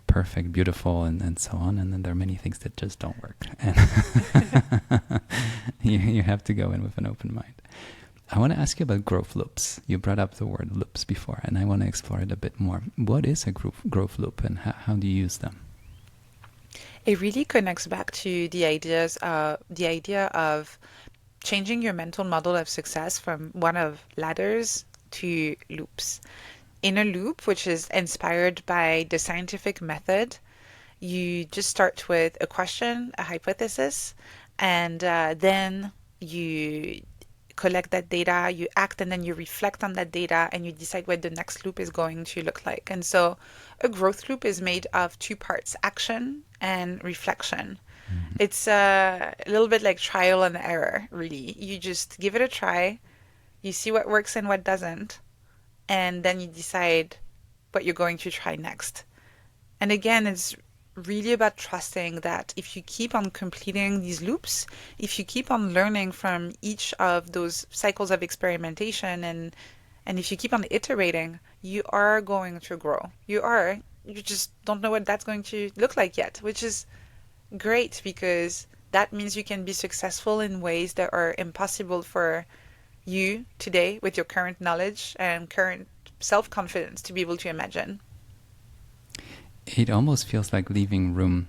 perfect, beautiful, and so on. And then there are many things that just don't work. And you have to go in with an open mind. I want to ask you about growth loops. You brought up the word loops before, and I want to explore it a bit more. What is a growth loop, and how do you use them? It really connects back to the idea of changing your mental model of success from one of ladders to loops. In a loop, which is inspired by the scientific method, you just start with a question, a hypothesis, and then you collect that data, you act, and then you reflect on that data, and you decide what the next loop is going to look like. And so a growth loop is made of two parts, action and reflection. Mm-hmm. It's a little bit like trial and error, really. You just give it a try, you see what works and what doesn't, and then you decide what you're going to try next. And again, it's really about trusting that if you keep on completing these loops, if you keep on learning from each of those cycles of experimentation and if you keep on iterating, you are going to grow. You just don't know what that's going to look like yet, which is great because that means you can be successful in ways that are impossible for you today with your current knowledge and current self-confidence to be able to imagine. It almost feels like leaving room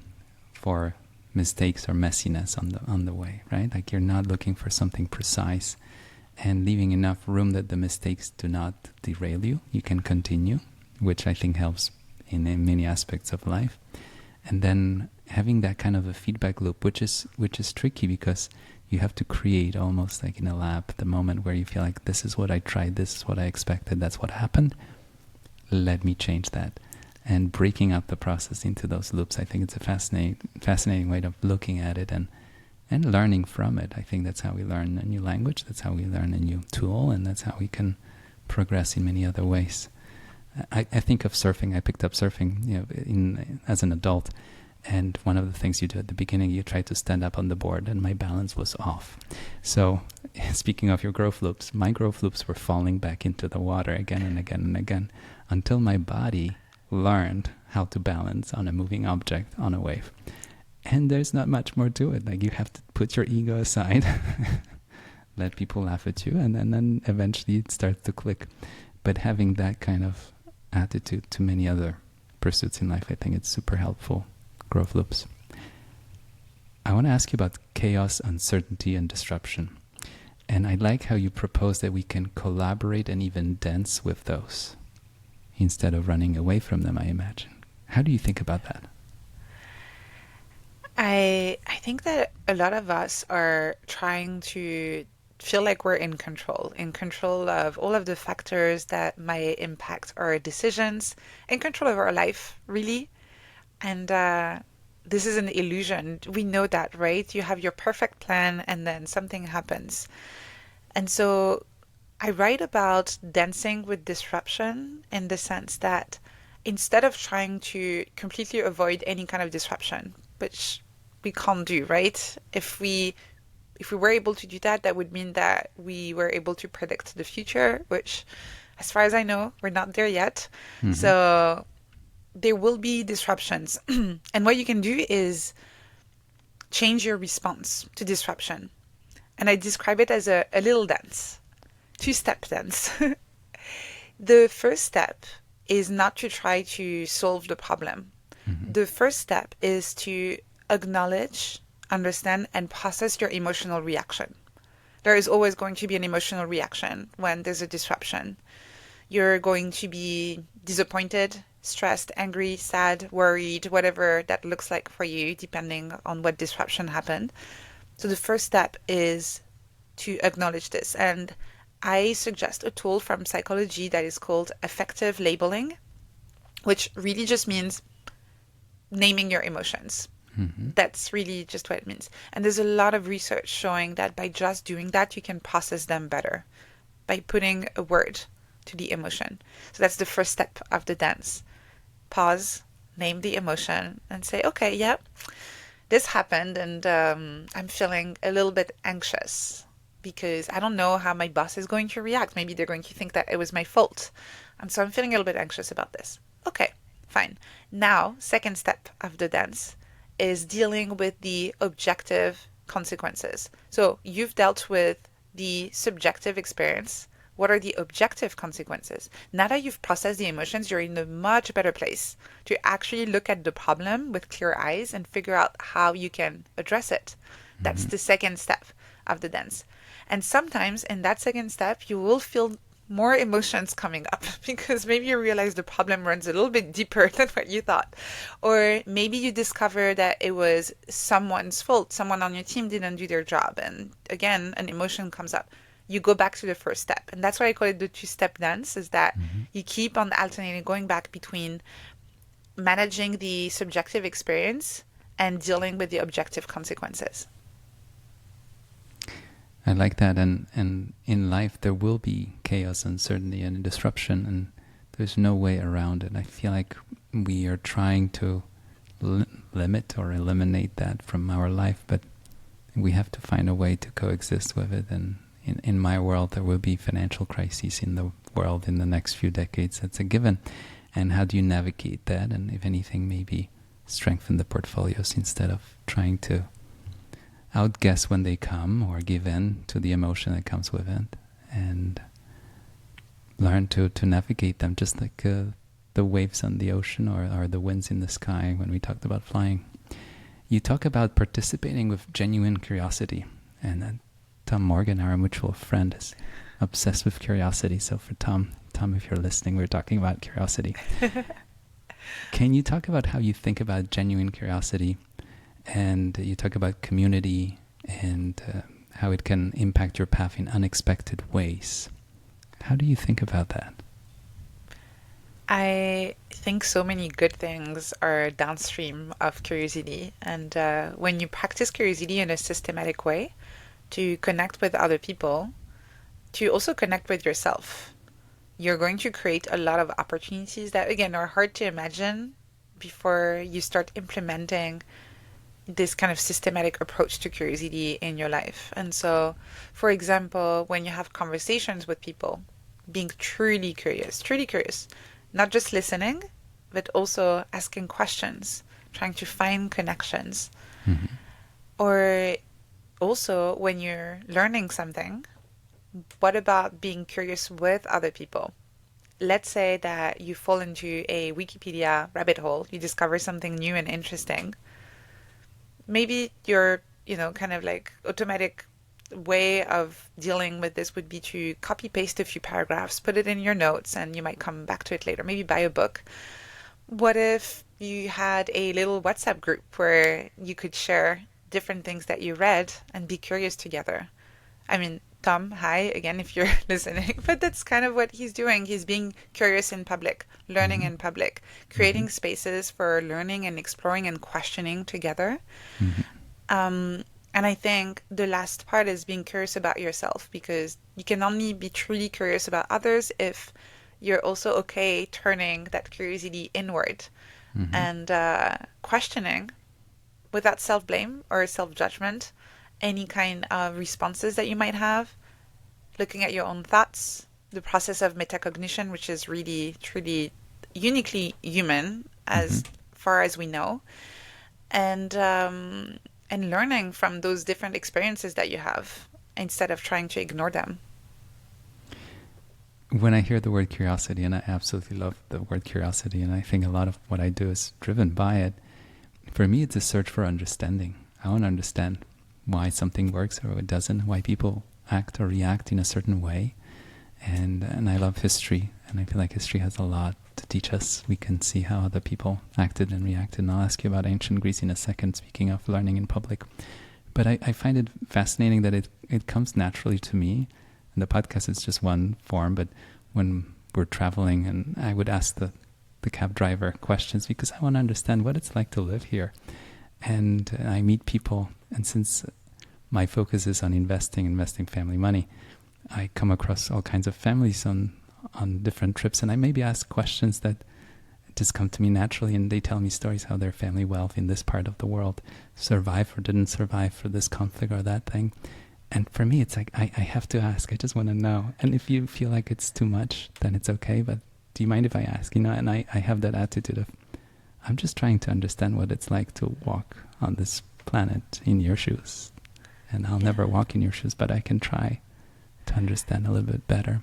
for mistakes or messiness on the way, right? Like you're not looking for something precise and leaving enough room that the mistakes do not derail you. You can continue, which I think helps in many aspects of life. And then having that kind of a feedback loop, which is tricky because you have to create almost like in a lab the moment where you feel like this is what I tried, this is what I expected, that's what happened. Let me change that. And breaking up the process into those loops, I think it's a fascinating way of looking at it and learning from it. I think that's how we learn a new language, that's how we learn a new tool, and that's how we can progress in many other ways. I think of surfing. I picked up surfing, as an adult, and one of the things you do at the beginning, you try to stand up on the board, and my balance was off. So, speaking of your growth loops, my growth loops were falling back into the water again and again and again until my body learned how to balance on a moving object on a wave. And there's not much more to it. Like you have to put your ego aside, let people laugh at you, and then eventually it starts to click. But having that kind of attitude to many other pursuits in life, I think it's super helpful. Growth loops. I want to ask you about chaos, uncertainty, and disruption. And I like how you propose that we can collaborate and even dance with those instead of running away from them, I imagine. How do you think about that? I think that a lot of us are trying to feel like we're in control of all of the factors that might impact our decisions, in control of our life, really. And this is an illusion. We know that, right? You have your perfect plan and then something happens. And so I write about dancing with disruption in the sense that instead of trying to completely avoid any kind of disruption, which we can't do, right? If we were able to do that, that would mean that we were able to predict the future, which, as far as I know, we're not there yet. Mm-hmm. So there will be disruptions. And what you can do is change your response to disruption. And I describe it as a little dance, two-step dance. The first step is not to try to solve the problem. Mm-hmm. The first step is to acknowledge, understand, and process your emotional reaction. There is always going to be an emotional reaction when there's a disruption. You're going to be disappointed, stressed, angry, sad, worried, whatever that looks like for you, depending on what disruption happened. So the first step is to acknowledge this. And I suggest a tool from psychology that is called affective labeling, which really just means naming your emotions. Mm-hmm. That's really just what it means. And there's a lot of research showing that by just doing that, you can process them better by putting a word to the emotion. So that's the first step of the dance. Pause, name the emotion, and say, okay, yeah, this happened, and I'm feeling a little bit anxious because I don't know how my boss is going to react. Maybe they're going to think that it was my fault. And so I'm feeling a little bit anxious about this. Okay, fine. Now, second step of the dance is dealing with the objective consequences. So you've dealt with the subjective experience. What are the objective consequences? Now that you've processed the emotions, you're in a much better place to actually look at the problem with clear eyes and figure out how you can address it. That's the second step of the dance. And sometimes in that second step, you will feel more emotions coming up because maybe you realize the problem runs a little bit deeper than what you thought. Or maybe you discover that it was someone's fault. Someone on your team didn't do their job. And again, an emotion comes up. You go back to the first step. And that's why I call it the two-step dance, is that you keep on alternating, going back between managing the subjective experience and dealing with the objective consequences. I like that. And in life, there will be chaos, uncertainty, and disruption, and there's no way around it. I feel like we are trying to limit or eliminate that from our life, but we have to find a way to coexist with it. And in my world, there will be financial crises in the world in the next few decades. That's a given. And how do you navigate that? And if anything, maybe strengthen the portfolios instead of trying to outguess when they come or give in to the emotion that comes with it, and learn to navigate them, just like the waves on the ocean or the winds in the sky when we talked about flying. You talk about participating with genuine curiosity, and Tom Morgan, our mutual friend, is obsessed with curiosity. So for Tom, if you're listening, we're talking about curiosity. Can you talk about how you think about genuine curiosity? And you talk about community and how it can impact your path in unexpected ways. How do you think about that? I think so many good things are downstream of curiosity. And when you practice curiosity in a systematic way, to connect with other people, to also connect with yourself, you're going to create a lot of opportunities that, again, are hard to imagine before you start implementing this kind of systematic approach to curiosity in your life. And so, for example, when you have conversations with people, being truly curious, not just listening, but also asking questions, trying to find connections. Mm-hmm. Or also, when you're learning something, what about being curious with other people? Let's say that you fall into a Wikipedia rabbit hole, you discover something new and interesting. Maybe your, kind of like automatic way of dealing with this would be to copy paste a few paragraphs, put it in your notes, and you might come back to it later. Maybe buy a book. What if you had a little WhatsApp group where you could share different things that you read and be curious together? I mean, Tom, hi again if you're listening, but that's kind of what he's doing. He's being curious in public, learning Mm-hmm. in public, Mm-hmm. creating spaces for learning and exploring and questioning together. Mm-hmm. Um, and I think the last part is being curious about yourself because you can only be truly curious about others if you're also okay turning that curiosity inward Mm-hmm. and questioning without self blame or self judgment any kind of responses that you might have, looking at your own thoughts, the process of metacognition, which is really, truly uniquely human Mm-hmm. as far as we know, and learning from those different experiences that you have instead of trying to ignore them. When I hear the word curiosity, and I absolutely love the word curiosity, and I think a lot of what I do is driven by it, for me, it's a search for understanding. I want to understand why something works or it doesn't, why people act or react in a certain way. And I love history, and I feel like history has a lot to teach us. We can see how other people acted and reacted. And I'll ask you about ancient Greece in a second, speaking of learning in public. But I find it fascinating that it comes naturally to me. And the podcast is just one form, but when we're traveling and I would ask the cab driver questions because I want to understand what it's like to live here. And I meet people, and since my focus is on investing family money, I come across all kinds of families on different trips, and I maybe ask questions that just come to me naturally, and they tell me stories how their family wealth in this part of the world survived or didn't survive for this conflict or that thing. And for me, it's like, I have to ask. I just want to know. And if you feel like it's too much, then it's okay. But do you mind if I ask? And I have that attitude of, I'm just trying to understand what it's like to walk on this planet in your shoes. And I'll never walk in your shoes, but I can try to understand a little bit better.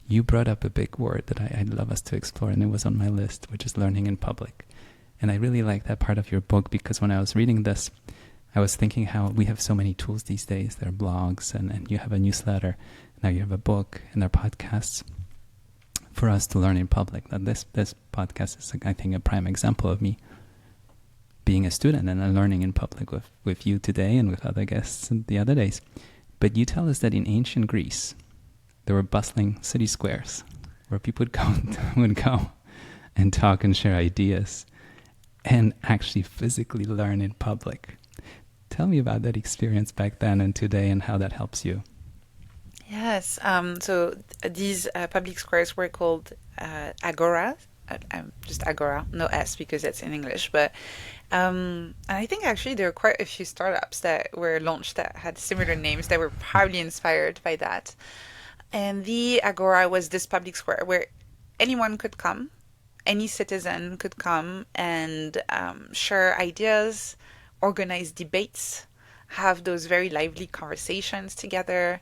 You brought up a big word that I'd love us to explore, and it was on my list, which is learning in public. And I really like that part of your book because when I was reading this, I was thinking how we have so many tools these days. There are blogs, and you have a newsletter. Now you have a book, and there are podcasts for us to learn in public. Now this podcast is, I think, a prime example of me being a student and learning in public with you today and with other guests the other days. But you tell us that in ancient Greece, there were bustling city squares where people would go and talk and share ideas and actually physically learn in public. Tell me about that experience back then and today and how that helps you. Yes. So these public squares were called agora. Just agora, no S because it's in English. But and I think actually there are quite a few startups that were launched that had similar names that were probably inspired by that. And the agora was this public square where anyone could come, any citizen could come and share ideas, organize debates, have those very lively conversations together.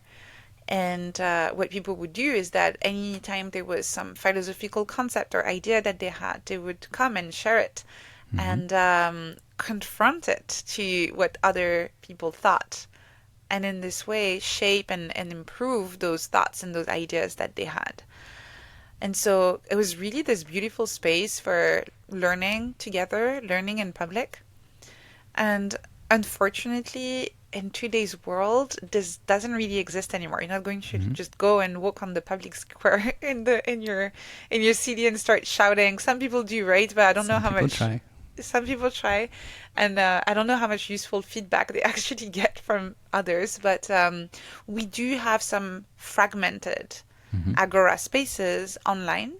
And what people would do is that anytime there was some philosophical concept or idea that they had, they would come and share it Mm-hmm. and confront it to what other people thought. And in this way, shape and improve those thoughts and those ideas that they had. And so it was really this beautiful space for learning together, learning in public. And unfortunately, in today's world, this doesn't really exist anymore. You're not going to Mm-hmm. just go and walk on the public square in your city and start shouting. Some people do, right? But I don't know Some how people much. try. Some people try, and I don't know how much useful feedback they actually get from others. But we do have some fragmented Mm-hmm. agora spaces online,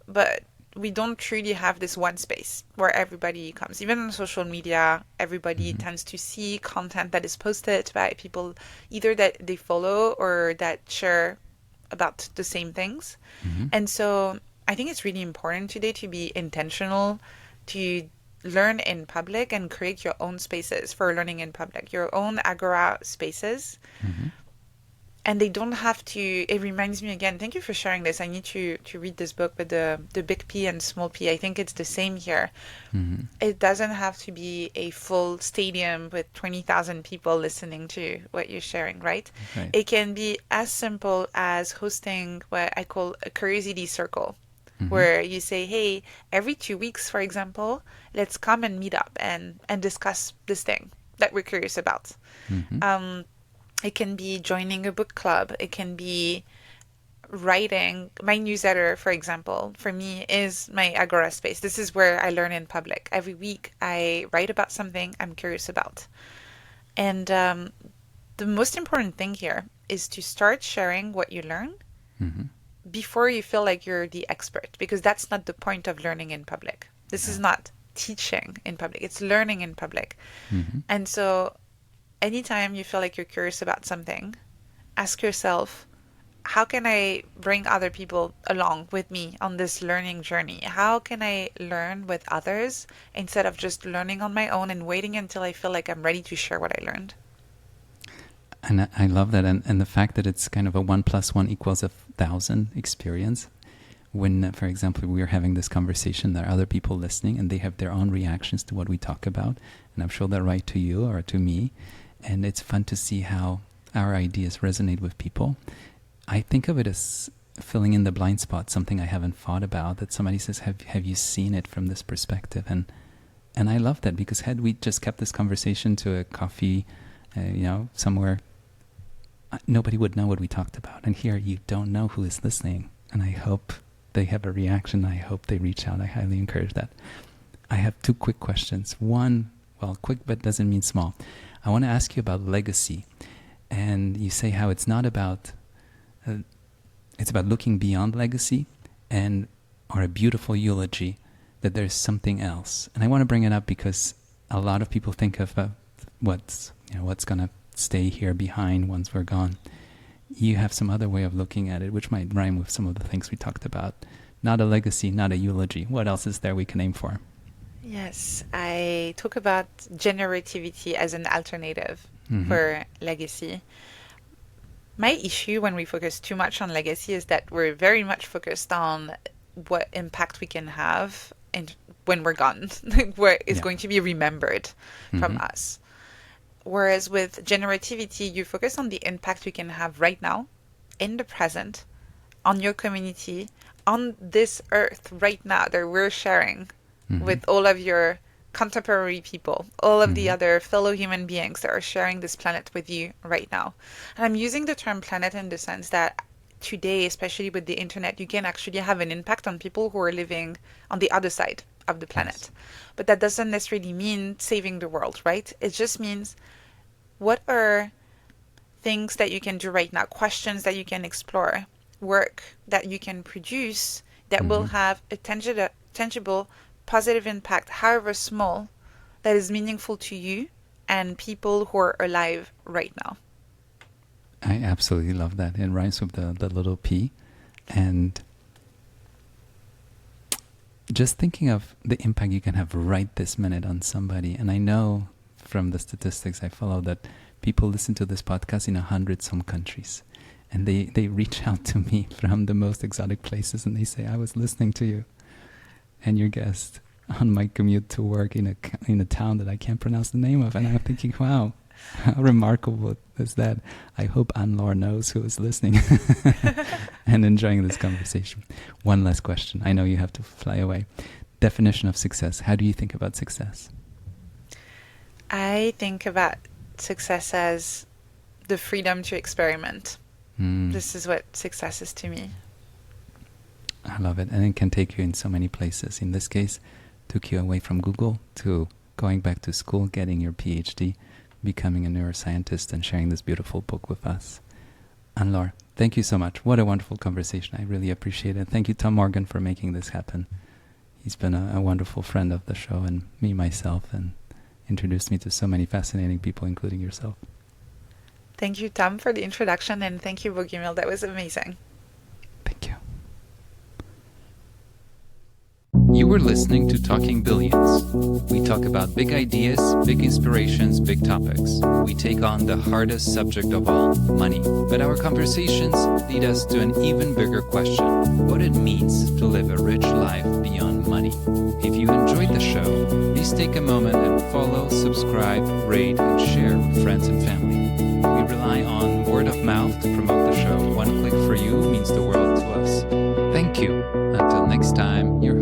but we don't truly have this one space where everybody comes. Even on social media, everybody Mm-hmm. tends to see content that is posted by people either that they follow or that share about the same things. Mm-hmm. And so I think it's really important today to be intentional, to learn in public and create your own spaces for learning in public, your own Agora spaces. Mm-hmm. And they don't have to, it reminds me again, thank you for sharing this. I need to read this book with the big P and small p. I think it's the same here. Mm-hmm. It doesn't have to be a full stadium with 20,000 people listening to what you're sharing, right? Right. It can be as simple as hosting what I call a curiosity circle, Mm-hmm. where you say, hey, every 2 weeks, for example, let's come and meet up and discuss this thing that we're curious about. Mm-hmm. It can be joining a book club. It can be writing. My newsletter, for example, for me is my Agora space. This is where I learn in public. Every week I write about something I'm curious about. And the most important thing here is to start sharing what you learn Mm-hmm. before you feel like you're the expert, because that's not the point of learning in public. This is not teaching in public, it's learning in public. Mm-hmm. And so anytime you feel like you're curious about something, ask yourself, how can I bring other people along with me on this learning journey? How can I learn with others instead of just learning on my own and waiting until I feel like I'm ready to share what I learned? And I love that. And the fact that it's kind of a 1 + 1 = 1,000 experience. When, for example, we're having this conversation, there are other people listening and they have their own reactions to what we talk about. And I'm sure they're right to you or to me. And it's fun to see how our ideas resonate with people. I think of it as filling in the blind spot, something I haven't thought about, that somebody says, have you seen it from this perspective? And I love that, because had we just kept this conversation to a coffee, somewhere, nobody would know what we talked about. And here you don't know who is listening. And I hope they have a reaction. I hope they reach out. I highly encourage that. I have 2 quick questions. One, well, quick but doesn't mean small. I want to ask you about legacy. And you say how it's not about, it's about looking beyond legacy or a beautiful eulogy, that there's something else. And I want to bring it up because a lot of people think of what's going to stay here behind once we're gone. You have some other way of looking at it, which might rhyme with some of the things we talked about. Not a legacy, not a eulogy. What else is there we can aim for? Yes, I talk about generativity as an alternative Mm-hmm. for legacy. My issue when we focus too much on legacy is that we're very much focused on what impact we can have and when we're gone, where it's going to be remembered from Mm-hmm. us. Whereas with generativity, you focus on the impact you can have right now, in the present, on your community, on this earth right now that we're sharing Mm-hmm. with all of your contemporary people, all of the Mm-hmm. other fellow human beings that are sharing this planet with you right now. And I'm using the term planet in the sense that today, especially with the internet, you can actually have an impact on people who are living on the other side of the planet. Yes. But that doesn't necessarily mean saving the world, right? It just means what are things that you can do right now, questions that you can explore, work that you can produce that will Mm-hmm. have a tangible positive impact, however small, that is meaningful to you and people who are alive right now. I absolutely love that. It rhymes with the little p. And just thinking of the impact you can have right this minute on somebody. And I know from the statistics I follow that people listen to this podcast in 100-some countries. And they reach out to me from the most exotic places and they say, I was listening to you and your guest on my commute to work in a town that I can't pronounce the name of. And I'm thinking, wow, how remarkable is that? I hope Anne-Laure knows who is listening and enjoying this conversation. One last question. I know you have to fly away. Definition of success. How do you think about success? I think about success as the freedom to experiment. This is what success is to me. I love it. And it can take you in so many places. In this case, took you away from Google to going back to school, getting your PhD, becoming a neuroscientist, and sharing this beautiful book with us. Anne-Laure, thank you so much. What a wonderful conversation. I really appreciate it. Thank you, Tom Morgan, for making this happen. He's been a wonderful friend of the show and me, myself, and introduced me to so many fascinating people, including yourself. Thank you, Tom, for the introduction, and thank you, Bogumil. That was amazing. Thank you. You You're listening to Talking Billions. We talk about big ideas, big inspirations, big topics. We take on the hardest subject of all, money. But our conversations lead us to an even bigger question: what it means to live a rich life beyond money. If you enjoyed the show, please take a moment and follow, subscribe, rate, and share with friends and family. We rely on word of mouth to promote the show. One click for you means the world to us. Thank you. Until next time, your